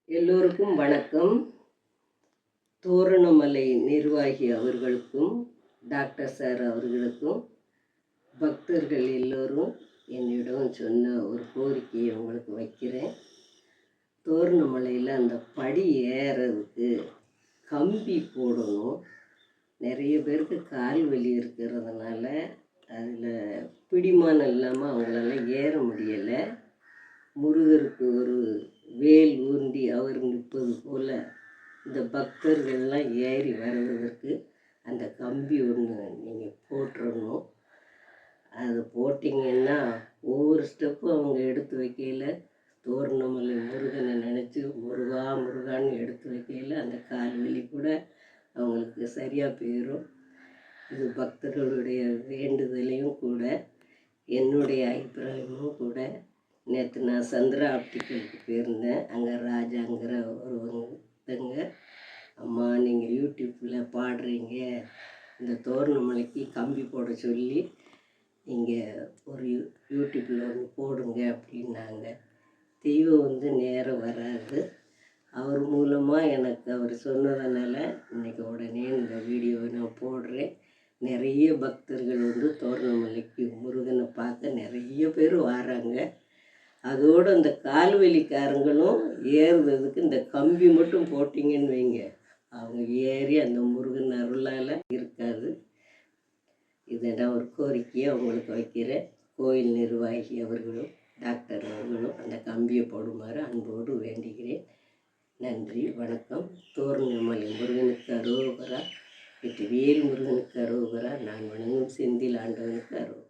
எல்லோருக்கும் வணக்கம். தோரணமலை நிர்வாகி அவர்களுக்கும் டாக்டர் சார் அவர்களுக்கும் பக்தர்கள் எல்லோரும் என்னிடம் சொன்ன ஒரு கோரிக்கையை உங்களுக்கு வைக்கிறேன். தோரணமலையில் அந்த படி ஏறதுக்கு கம்பி போடணும். நிறைய பேருக்கு கால் வலி இருக்கிறதுனால அதில் பிடிமானம் இல்லாமல் அவங்களால ஏற முடியலை. முருகருக்கு ஒரு வேல் ஊன்றி அவர் நிற்பது போல் இந்த பக்தர்கள்லாம் ஏறி வருவதற்கு அந்த கம்பி ஒன்று நீங்கள் போட்டுறணும். அது போட்டிங்கன்னா ஒவ்வொரு ஸ்டெப்பும் அவங்க எடுத்து வைக்கையில் தோரணமலை முருகனை நினச்சி முருகா முருகான்னு எடுத்து வைக்கையில் அந்த கால் வலி கூட அவங்களுக்கு சரியாக போயிடும். இது பக்தர்களுடைய வேண்டுதலையும் கூட என்னுடைய அபிப்பிராயமும் கூட. நேற்று நான் சந்திரா ஆப்டிக்கலுக்கு போயிருந்தேன். அங்கே ராஜாங்கிற ஒருத்தங்க, அம்மா நீங்கள் யூடியூப்பில் பாடுறீங்க, இந்த தோரணமலைக்கு கம்பி போட சொல்லி நீங்கள் ஒரு யூடியூப்பில் ஒன்று போடுங்க அப்படின்னாங்க. தெய்வம் நேரம் வராது. அவர் மூலமாக எனக்கு அவர் சொன்னதுனால இன்றைக்கி உடனே இந்த வீடியோவை நான் போடுறேன். நிறைய பக்தர்கள் தோரணமலைக்கு முருகனை பார்க்க நிறைய பேர் வராங்க. அதோடு அந்த கால்வெளிக்காரங்களும் ஏறுறதுக்கு இந்த கம்பி மட்டும் போட்டிங்கன்னு வைங்க, அவங்க ஏறி அந்த முருகன் அருளால் இருக்காது. இதை நான் ஒரு கோரிக்கையை அவங்களுக்கு வைக்கிறேன். கோயில் நிர்வாகி அவர்களும் டாக்டர் அவர்களும் அந்த கம்பியை போடுமாறு அன்போடு வேண்டுகிறேன். நன்றி, வணக்கம். தோரணமலை முருகனுக்கு அரோகரா, வெற்றிவேல் முருகனுக்கு அரோகரா, நான் வணங்கும் செந்தில் ஆண்டவனுக்கு அரோகரா.